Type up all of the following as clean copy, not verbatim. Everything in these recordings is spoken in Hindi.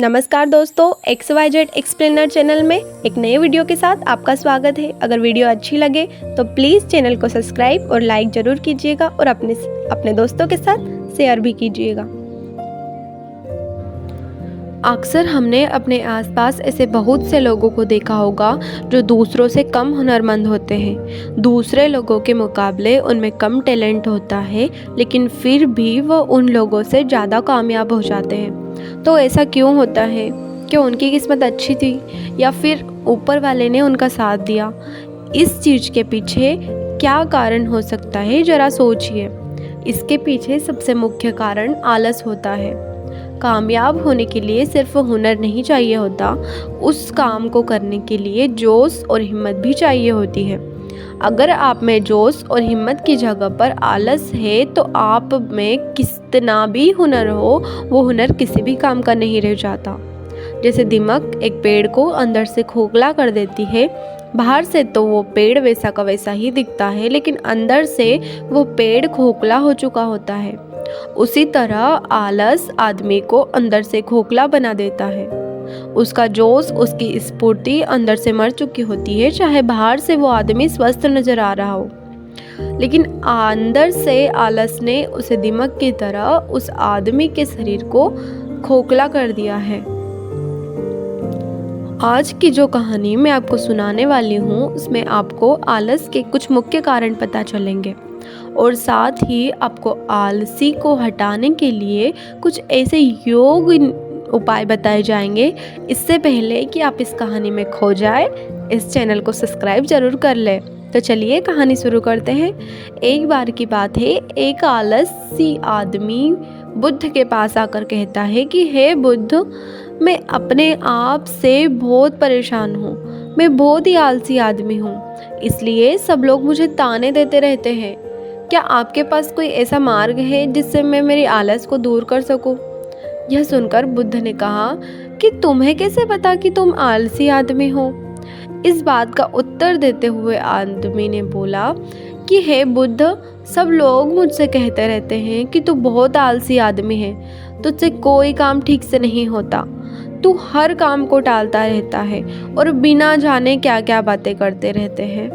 नमस्कार दोस्तों, XYZ एक्सप्लेनर चैनल में एक नए वीडियो के साथ आपका स्वागत है। अगर वीडियो अच्छी लगे तो प्लीज़ चैनल को सब्सक्राइब और लाइक ज़रूर कीजिएगा और अपने दोस्तों के साथ शेयर भी कीजिएगा। अक्सर हमने अपने आसपास ऐसे बहुत से लोगों को देखा होगा जो दूसरों से कम हुनरमंद होते हैं। दूसरे लोगों के मुकाबले उनमें कम टैलेंट होता है, लेकिन फिर भी वो उन लोगों से ज़्यादा कामयाब हो जाते हैं। तो ऐसा क्यों होता है? क्या उनकी किस्मत अच्छी थी या फिर ऊपर वाले ने उनका साथ दिया? इस चीज़ के पीछे क्या कारण हो सकता है, ज़रा सोचिए। इसके पीछे सबसे मुख्य कारण आलस होता है। कामयाब होने के लिए सिर्फ हुनर नहीं चाहिए होता, उस काम को करने के लिए जोश और हिम्मत भी चाहिए होती है। अगर आप में जोश और हिम्मत की जगह पर आलस है तो आप में कितना भी हुनर हो, वो हुनर किसी भी काम का नहीं रह जाता। जैसे दीमक एक पेड़ को अंदर से खोखला कर देती है। बाहर से तो वो पेड़ वैसा का वैसा ही दिखता है, लेकिन अंदर से वो पेड़ खोखला हो चुका होता है। उसी तरह आलस आदमी को अंदर से खोखला बना देता है। उसका जोश, उसकी स्फूर्ति अंदर से मर चुकी होती है, चाहे बाहर से वो आदमी स्वस्थ नजर आ रहा हो, लेकिन अंदर से आलस ने उसे दीमक की तरह उस आदमी के शरीर को खोखला कर दिया है। आज की जो कहानी मैं आपको सुनाने वाली हूँ, उसमें आपको आलस के कुछ मुख्य कारण पता चलेंगे और साथ ही आपको आलसी को हटाने के लिए कुछ ऐसे योग उपाय बताए जाएंगे। इससे पहले कि आप इस कहानी में खो जाए, इस चैनल को सब्सक्राइब जरूर कर ले। तो चलिए कहानी शुरू करते हैं। एक बार की बात है, एक आलसी आदमी बुद्ध के पास आकर कहता है कि हे बुद्ध, मैं अपने आप से बहुत परेशान हूँ। मैं बहुत ही आलसी आदमी हूँ, इसलिए सब लोग मुझे ताने देते रहते हैं। क्या आपके पास कोई ऐसा मार्ग है जिससे मैं मेरी आलस को दूर कर सकूं? यह सुनकर बुद्ध ने कहा कि तुम्हें कैसे पता कि तुम आलसी आदमी हो? इस बात का उत्तर देते हुए आदमी ने बोला कि हे बुद्ध, सब लोग मुझसे कहते रहते हैं कि तू बहुत आलसी आदमी है, तुझसे कोई काम ठीक से नहीं होता, तू हर काम को टालता रहता है और बिना जाने क्या क्या बातें करते रहते हैं।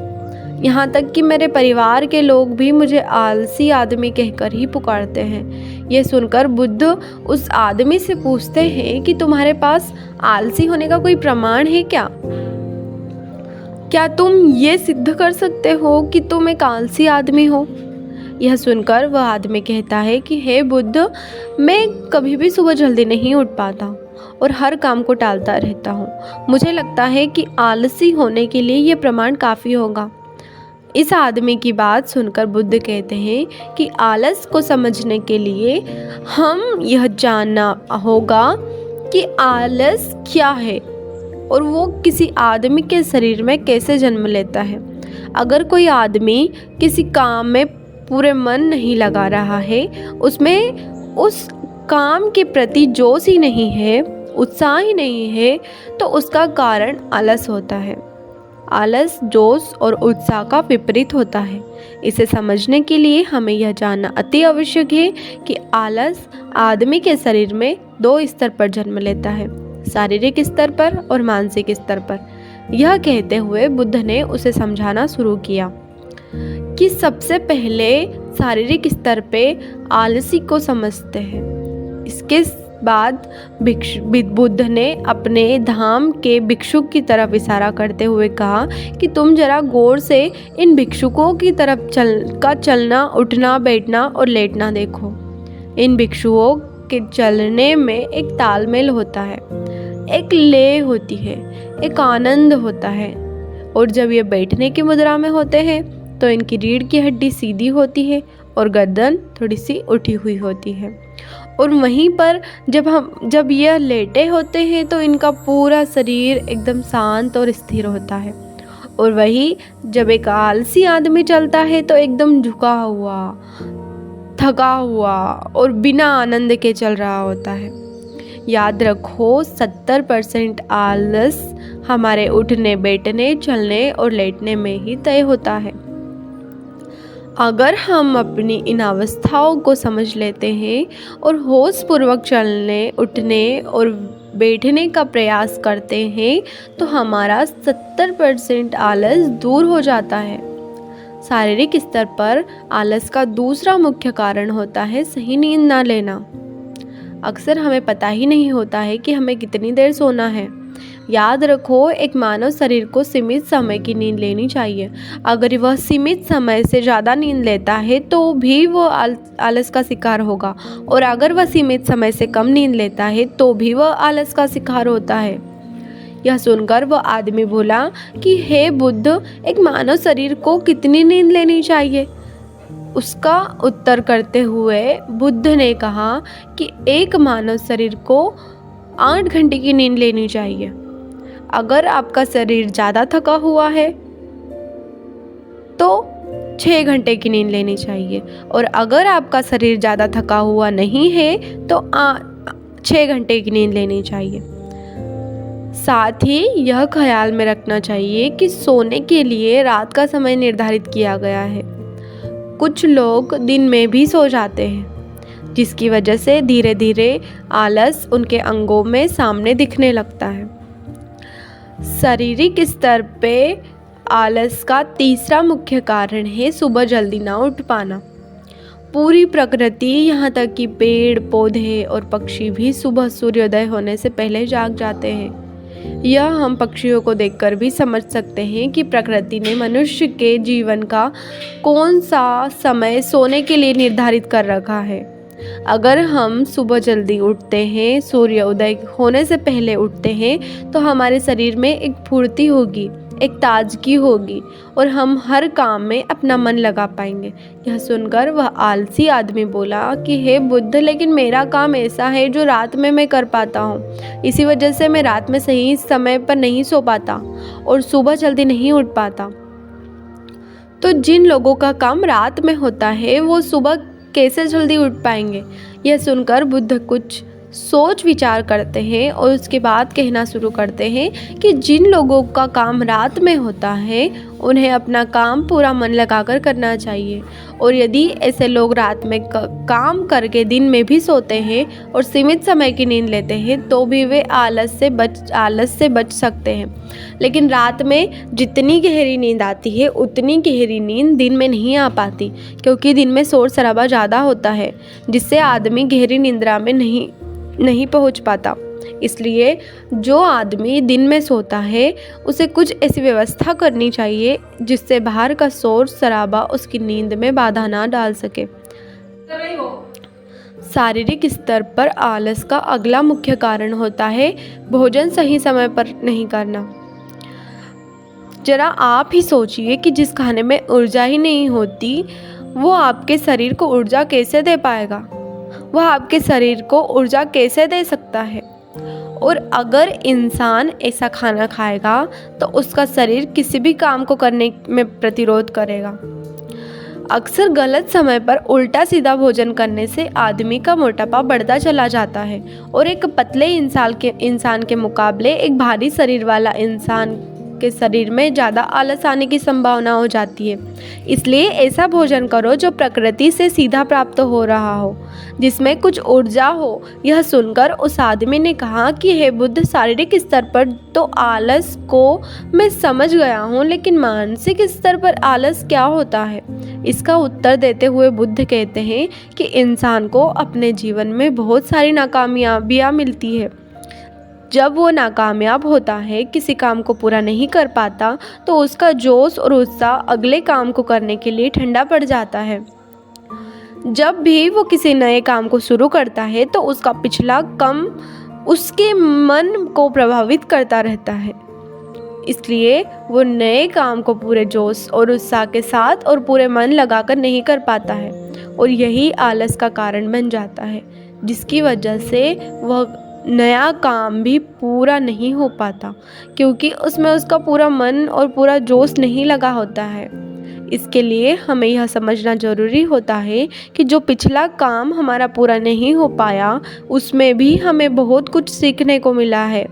यहाँ तक कि मेरे परिवार के लोग भी मुझे आलसी आदमी कहकर ही पुकारते हैं। यह सुनकर बुद्ध उस आदमी से पूछते हैं कि तुम्हारे पास आलसी होने का कोई प्रमाण है क्या? क्या तुम ये सिद्ध कर सकते हो कि तुम एक आलसी आदमी हो? यह सुनकर वह आदमी कहता है कि हे बुद्ध, मैं कभी भी सुबह जल्दी नहीं उठ पाता और हर काम को टालता रहता हूँ। मुझे लगता है कि आलसी होने के लिए ये प्रमाण काफ़ी होगा। इस आदमी की बात सुनकर बुद्ध कहते हैं कि आलस को समझने के लिए हम यह जानना होगा कि आलस क्या है और वो किसी आदमी के शरीर में कैसे जन्म लेता है। अगर कोई आदमी किसी काम में पूरे मन नहीं लगा रहा है, उसमें उस काम के प्रति जोश ही नहीं है, उत्साह ही नहीं है, तो उसका कारण आलस होता है। आलस जोश और उत्साह का विपरीत होता है। इसे समझने के लिए हमें यह जानना अति आवश्यक है कि आलस आदमी के शरीर में दो स्तर पर जन्म लेता है, शारीरिक स्तर पर और मानसिक स्तर पर। यह कहते हुए बुद्ध ने उसे समझाना शुरू किया कि सबसे पहले शारीरिक स्तर पे आलसी को समझते हैं। इसके बाद बुद्ध ने अपने धाम के भिक्षुक की तरफ इशारा करते हुए कहा कि तुम जरा गौर से इन भिक्षुकों की तरफ चलना, उठना, बैठना और लेटना देखो। इन भिक्षुओं के चलने में एक तालमेल होता है, एक लय होती है, एक आनंद होता है, और जब ये बैठने की मुद्रा में होते हैं तो इनकी रीढ़ की हड्डी सीधी होती है और गर्दन थोड़ी सी उठी हुई होती है। और वहीं पर जब यह लेटे होते हैं तो इनका पूरा शरीर एकदम शांत और स्थिर होता है। और वही जब एक आलसी आदमी चलता है तो एकदम झुका हुआ, थका हुआ और बिना आनंद के चल रहा होता है। याद रखो, 70% आलस हमारे उठने, बैठने, चलने और लेटने में ही तय होता है। अगर हम अपनी इन अवस्थाओं को समझ लेते हैं और होशपूर्वक चलने, उठने और बैठने का प्रयास करते हैं तो हमारा 70% आलस दूर हो जाता है। शारीरिक स्तर पर आलस का दूसरा मुख्य कारण होता है सही नींद ना लेना। अक्सर हमें पता ही नहीं होता है कि हमें कितनी देर सोना है। याद रखो, एक मानव शरीर को सीमित समय की नींद लेनी चाहिए। अगर वह सीमित समय से ज़्यादा नींद लेता है तो भी वो आलस का शिकार होगा, और अगर वह सीमित समय से कम नींद लेता है तो भी वह आलस का शिकार होता है। यह सुनकर वह आदमी बोला कि हे बुद्ध, एक मानव शरीर को कितनी नींद लेनी चाहिए? उसका उत्तर करते हुए बुद्ध ने कहा कि एक मानव शरीर को 8 घंटे की नींद लेनी चाहिए। अगर आपका शरीर ज़्यादा थका हुआ है तो 6 घंटे की नींद लेनी चाहिए, और अगर आपका शरीर ज़्यादा थका हुआ नहीं है तो 6 घंटे की नींद लेनी चाहिए। साथ ही यह ख्याल में रखना चाहिए कि सोने के लिए रात का समय निर्धारित किया गया है। कुछ लोग दिन में भी सो जाते हैं, जिसकी वजह से धीरे धीरे आलस उनके अंगों में सामने दिखने लगता है। शारीरिक स्तर पे आलस का तीसरा मुख्य कारण है सुबह जल्दी ना उठ पाना। पूरी प्रकृति, यहाँ तक कि पेड़ पौधे और पक्षी भी सुबह सूर्योदय होने से पहले जाग जाते हैं। यह हम पक्षियों को देखकर भी समझ सकते हैं कि प्रकृति ने मनुष्य के जीवन का कौन सा समय सोने के लिए निर्धारित कर रखा है। अगर हम सुबह जल्दी उठते हैं, सूर्य उदय होने से पहले उठते हैं, तो हमारे शरीर में एक फुर्ती होगी, एक ताजगी होगी, और हम हर काम में अपना मन लगा पाएंगे। यह सुनकर वह आलसी आदमी बोला कि हे बुद्ध, लेकिन मेरा काम ऐसा है जो रात में मैं कर पाता हूँ। इसी वजह से मैं रात में सही समय पर नहीं सो पाता और सुबह जल्दी नहीं उठ पाता। तो जिन लोगों का काम रात में होता है वो सुबह कैसे जल्दी उठ पाएंगे? यह सुनकर बुद्ध कुछ सोच विचार करते हैं और उसके बाद कहना शुरू करते हैं कि जिन लोगों का काम रात में होता है उन्हें अपना काम पूरा मन लगाकर करना चाहिए, और यदि ऐसे लोग रात में काम करके दिन में भी सोते हैं और सीमित समय की नींद लेते हैं तो भी वे आलस से बच सकते हैं। लेकिन रात में जितनी गहरी नींद आती है उतनी गहरी नींद दिन में नहीं आ पाती, क्योंकि दिन में शोर शराबा ज़्यादा होता है जिससे आदमी गहरी निंद्रा में नहीं पहुंच पाता। इसलिए जो आदमी दिन में सोता है उसे कुछ ऐसी व्यवस्था करनी चाहिए जिससे बाहर का शोर शराबा उसकी नींद में बाधा ना डाल सके। शारीरिक स्तर पर आलस का अगला मुख्य कारण होता है भोजन सही समय पर नहीं करना। जरा आप ही सोचिए कि जिस खाने में ऊर्जा ही नहीं होती वो आपके शरीर को ऊर्जा कैसे दे पाएगा? वह आपके शरीर को ऊर्जा कैसे दे सकता है? और अगर इंसान ऐसा खाना खाएगा तो उसका शरीर किसी भी काम को करने में प्रतिरोध करेगा। अक्सर गलत समय पर उल्टा सीधा भोजन करने से आदमी का मोटापा बढ़ता चला जाता है, और एक पतले इंसान के मुकाबले एक भारी शरीर वाला इंसान के शरीर में ज़्यादा आलस आने की संभावना हो जाती है। इसलिए ऐसा भोजन करो जो प्रकृति से सीधा प्राप्त हो रहा हो, जिसमें कुछ ऊर्जा हो। यह सुनकर उस आदमी ने कहा कि हे बुद्ध, शारीरिक स्तर पर तो आलस को मैं समझ गया हूँ, लेकिन मानसिक स्तर पर आलस क्या होता है? इसका उत्तर देते हुए बुद्ध कहते हैं कि इंसान को अपने जीवन में बहुत सारी नाकामयाबियाँ मिलती है। जब वो नाकामयाब होता है, किसी काम को पूरा नहीं कर पाता, तो उसका जोश और उत्साह अगले काम को करने के लिए ठंडा पड़ जाता है। जब भी वो किसी नए काम को शुरू करता है तो उसका पिछला काम उसके मन को प्रभावित करता रहता है, इसलिए वो नए काम को पूरे जोश और उत्साह के साथ और पूरे मन लगाकर नहीं कर पाता है, और यही आलस का कारण बन जाता है, जिसकी वजह से वह नया काम भी पूरा नहीं हो पाता, क्योंकि उसमें उसका पूरा मन और पूरा जोश नहीं लगा होता है। इसके लिए हमें यह समझना ज़रूरी होता है कि जो पिछला काम हमारा पूरा नहीं हो पाया उसमें भी हमें बहुत कुछ सीखने को मिला है।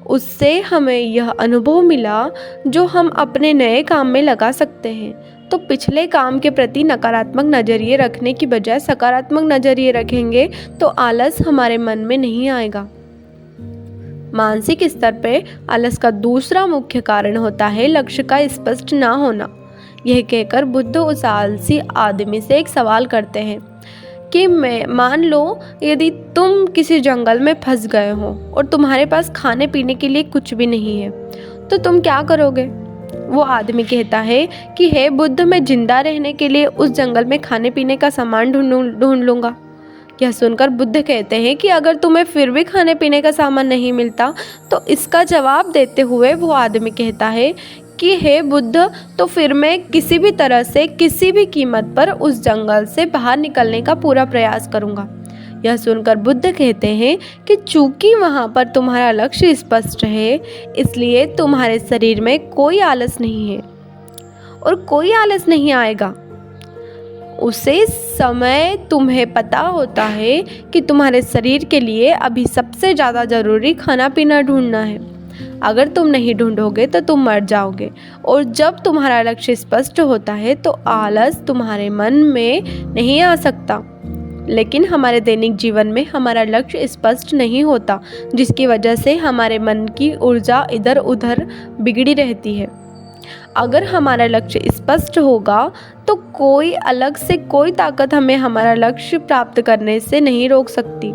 उससे हमें यह अनुभव मिला जो हम अपने नए काम में लगा सकते हैं। तो पिछले काम के प्रति नकारात्मक नज़रिए रखने की बजाय सकारात्मक नज़रिए रखेंगे तो आलस हमारे मन में नहीं आएगा। मानसिक स्तर पे आलस का दूसरा मुख्य कारण होता है लक्ष्य का स्पष्ट ना होना। यह कहकर बुद्ध उस आलसी आदमी से एक सवाल करते हैं कि मैं मान लो यदि तुम किसी जंगल में फंस गए हो और तुम्हारे पास खाने पीने के लिए कुछ भी नहीं है, तो तुम क्या करोगे? वो आदमी कहता है कि हे बुद्ध, मैं जिंदा रहने के लिए उस जंगल में खाने पीने का सामान ढूंढ लूँगा। यह सुनकर बुद्ध कहते हैं कि अगर तुम्हें फिर भी खाने पीने का सामान नहीं मिलता, तो इसका जवाब देते हुए वो आदमी कहता है कि हे बुद्ध, तो फिर मैं किसी भी तरह से किसी भी कीमत पर उस जंगल से बाहर निकलने का पूरा प्रयास करूँगा। यह सुनकर बुद्ध कहते हैं कि चूंकि वहाँ पर तुम्हारा लक्ष्य स्पष्ट है, इसलिए तुम्हारे शरीर में कोई आलस नहीं है और कोई आलस नहीं आएगा। उसे समय तुम्हें पता होता है कि तुम्हारे शरीर के लिए अभी सबसे ज़्यादा ज़रूरी खाना पीना ढूंढना है। अगर तुम नहीं ढूंढोगे तो तुम मर जाओगे। और जब तुम्हारा लक्ष्य स्पष्ट होता है तो आलस तुम्हारे मन में नहीं आ सकता। लेकिन हमारे दैनिक जीवन में हमारा लक्ष्य स्पष्ट नहीं होता, जिसकी वजह से हमारे मन की ऊर्जा इधर उधर बिगड़ी रहती है। अगर हमारा लक्ष्य स्पष्ट होगा तो कोई अलग से कोई ताकत हमें हमारा लक्ष्य प्राप्त करने से नहीं रोक सकती।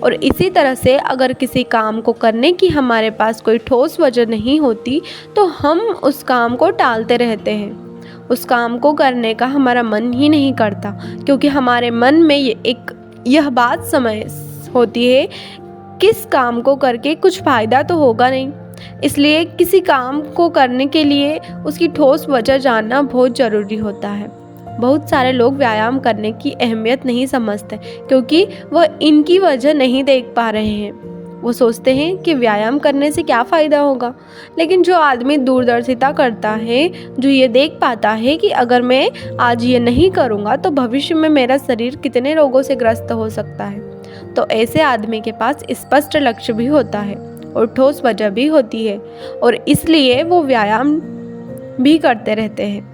और इसी तरह से अगर किसी काम को करने की हमारे पास कोई ठोस वजह नहीं होती तो हम उस काम को टालते रहते हैं। उस काम को करने का हमारा मन ही नहीं करता, क्योंकि हमारे मन में यह बात समय होती है किस काम को करके कुछ फ़ायदा तो होगा नहीं। इसलिए किसी काम को करने के लिए उसकी ठोस वजह जानना बहुत ज़रूरी होता है। बहुत सारे लोग व्यायाम करने की अहमियत नहीं समझते, क्योंकि वह इनकी वजह नहीं देख पा रहे हैं। वो सोचते हैं कि व्यायाम करने से क्या फ़ायदा होगा। लेकिन जो आदमी दूरदर्शिता करता है, जो ये देख पाता है कि अगर मैं आज ये नहीं करूँगा तो भविष्य में मेरा शरीर कितने रोगों से ग्रस्त हो सकता है, तो ऐसे आदमी के पास स्पष्ट लक्ष्य भी होता है और ठोस वजह भी होती है, और इसलिए वो व्यायाम भी करते रहते हैं।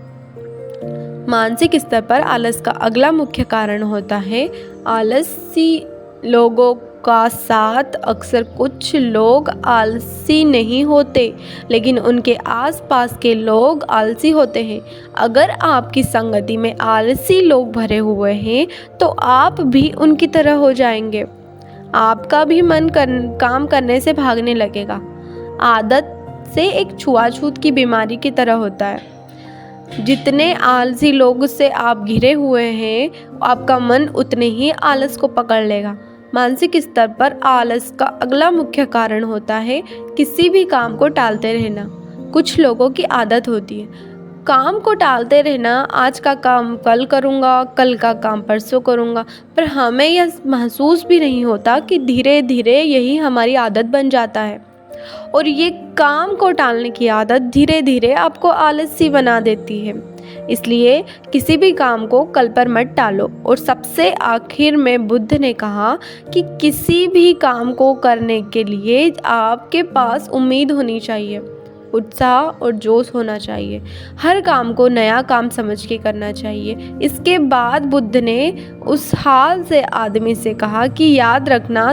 मानसिक स्तर पर आलस का अगला मुख्य कारण होता है आलसी लोगों का साथ। अक्सर कुछ लोग आलसी नहीं होते, लेकिन उनके आसपास के लोग आलसी होते हैं। अगर आपकी संगति में आलसी लोग भरे हुए हैं तो आप भी उनकी तरह हो जाएंगे। आपका भी मन काम करने से भागने लगेगा। आदत से एक छुआछूत की बीमारी की तरह होता है। जितने आलसी लोग से आप घिरे हुए हैं, आपका मन उतने ही आलस को पकड़ लेगा। मानसिक स्तर पर आलस का अगला मुख्य कारण होता है किसी भी काम को टालते रहना। कुछ लोगों की आदत होती है काम को टालते रहना। आज का काम कल करूँगा, कल का काम परसों करूँगा, पर हमें यह महसूस भी नहीं होता कि धीरे धीरे यही हमारी आदत बन जाता है। और ये काम को टालने की आदत धीरे धीरे आपको आलसी बना देती है। इसलिए किसी भी काम को कल पर मत टालो। और सबसे आखिर में बुद्ध ने कहा कि किसी भी काम को करने के लिए आपके पास उम्मीद होनी चाहिए, उत्साह और जोश होना चाहिए। हर काम को नया काम समझ के करना चाहिए। इसके बाद बुद्ध ने उस हाल से आदमी से कहा कि याद रखना,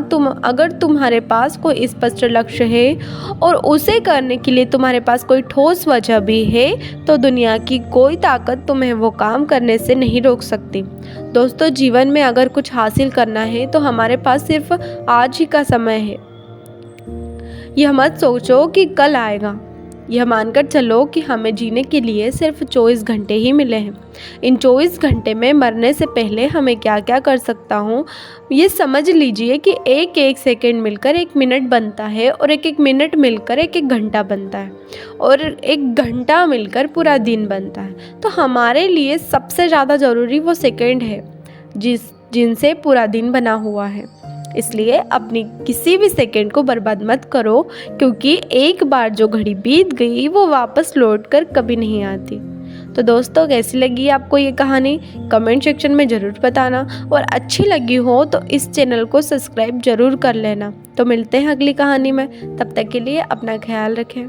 अगर तुम्हारे पास कोई स्पष्ट लक्ष्य है और उसे करने के लिए तुम्हारे पास कोई ठोस वजह भी है, तो दुनिया की कोई ताकत तुम्हें वो काम करने से नहीं रोक सकती। दोस्तों, जीवन में अगर कुछ हासिल करना है तो हमारे पास सिर्फ आज ही का समय है। यह मत सोचो कि कल आएगा। यह मानकर चलो कि हमें जीने के लिए सिर्फ 24 घंटे ही मिले हैं। इन 24 घंटे में मरने से पहले हमें क्या क्या कर सकता हूँ, ये समझ लीजिए कि एक एक सेकंड मिलकर एक मिनट बनता है, और एक एक मिनट मिलकर एक एक घंटा बनता है, और एक घंटा मिलकर पूरा दिन बनता है। तो हमारे लिए सबसे ज़्यादा ज़रूरी वो सेकंड है जिनसे पूरा दिन बना हुआ है। इसलिए अपनी किसी भी सेकंड को बर्बाद मत करो, क्योंकि एक बार जो घड़ी बीत गई वो वापस लौट कर कभी नहीं आती। तो दोस्तों, कैसी लगी आपको ये कहानी कमेंट सेक्शन में ज़रूर बताना, और अच्छी लगी हो तो इस चैनल को सब्सक्राइब ज़रूर कर लेना। तो मिलते हैं अगली कहानी में, तब तक के लिए अपना ख्याल रखें।